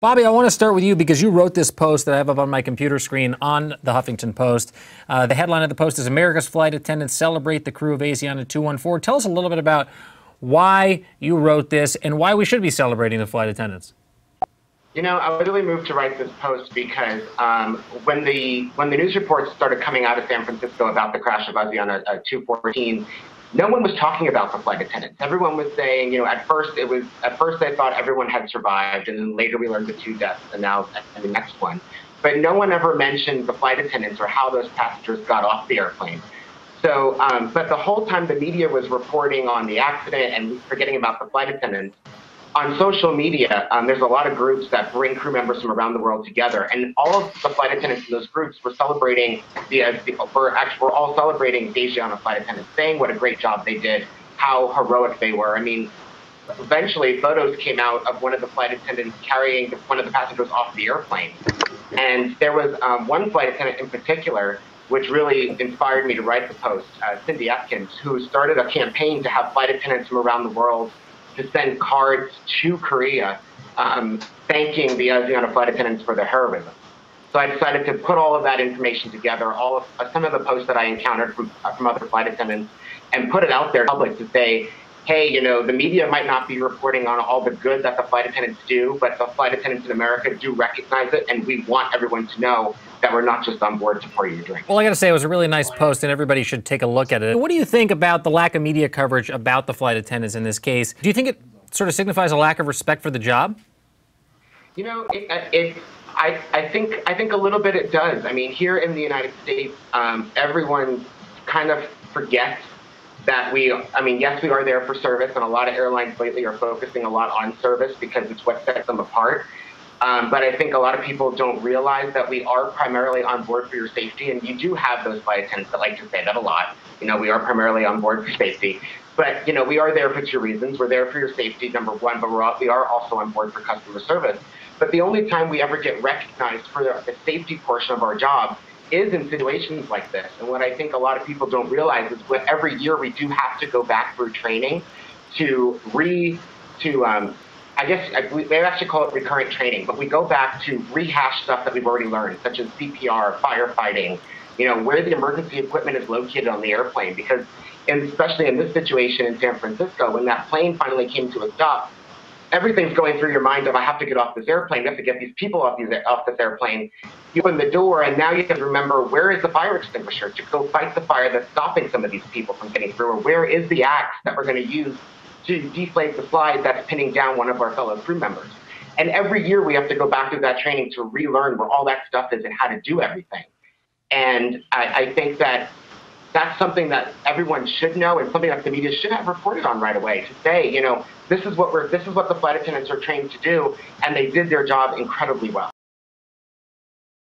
Bobby, I want to start with you because you wrote this post that I have up on my computer screen on the Huffington Post. The headline of the post is America's Flight Attendants Celebrate the Crew of Asiana 214. Tell us a little bit about why you wrote this and why we should be celebrating the flight attendants. You know, I was really moved to write this post because when the news reports started coming out of San Francisco about the crash of Asiana 214, no one was talking about the flight attendants. Everyone was saying, you know, at first they thought everyone had survived, and then later we learned the 2 deaths, and now the next one. But no one ever mentioned the flight attendants or how those passengers got off the airplane. So, but the whole time the media was reporting on the accident and forgetting about the flight attendants, on social media, there's a lot of groups that bring crew members from around the world together, and all of the flight attendants in those groups were celebrating we're all celebrating the Asiana flight attendants, saying what a great job they did, how heroic they were. I mean, eventually photos came out of one of the flight attendants carrying one of the passengers off the airplane, and there was one flight attendant in particular which really inspired me to write the post, Cindy Atkins, who started a campaign to have flight attendants from around the world to send cards to Korea thanking the Asiana flight attendants for their heroism. So I decided to put all of that information together, some of the posts that I encountered from other flight attendants, and put it out there in public to say, hey, you know, the media might not be reporting on all the good that the flight attendants do, but the flight attendants in America do recognize it, and we want everyone to know that we're not just on board to pour you a drink. Well, I got to say, it was a really nice post, and everybody should take a look at it. What do you think about the lack of media coverage about the flight attendants in this case? Do you think it sort of signifies a lack of respect for the job? You know, I think a little bit it does. I mean, here in the United States, everyone kind of forgets that yes, we are there for service, and a lot of airlines lately are focusing a lot on service because it's what sets them apart. But I think a lot of people don't realize that we are primarily on board for your safety, and you do have those flight attendants that like to say that a lot. You know, we are primarily on board for safety. But, you know, we are there for 2 reasons. We're there for your safety, number one, but we are also on board for customer service. But the only time we ever get recognized for the safety portion of our job is in situations like this. And what I think a lot of people don't realize is that every year we do have to go back through training we actually call it recurrent training, but we go back to rehash stuff that we've already learned, such as CPR, firefighting, you know, where the emergency equipment is located on the airplane. Because, and especially in this situation in San Francisco, when that plane finally came to a stop, everything's going through your mind of, I have to get off this airplane, I have to get these people off this airplane. You open the door, and now you have to remember, where is the fire extinguisher to go fight the fire that's stopping some of these people from getting through, or where is the axe that we're going to use to deflate the slide that's pinning down one of our fellow crew members. And every year we have to go back through that training to relearn where all that stuff is and how to do everything. And I think that that's something that everyone should know, and something that the media should have reported on right away, to say, you know, this is what the flight attendants are trained to do, and they did their job incredibly well.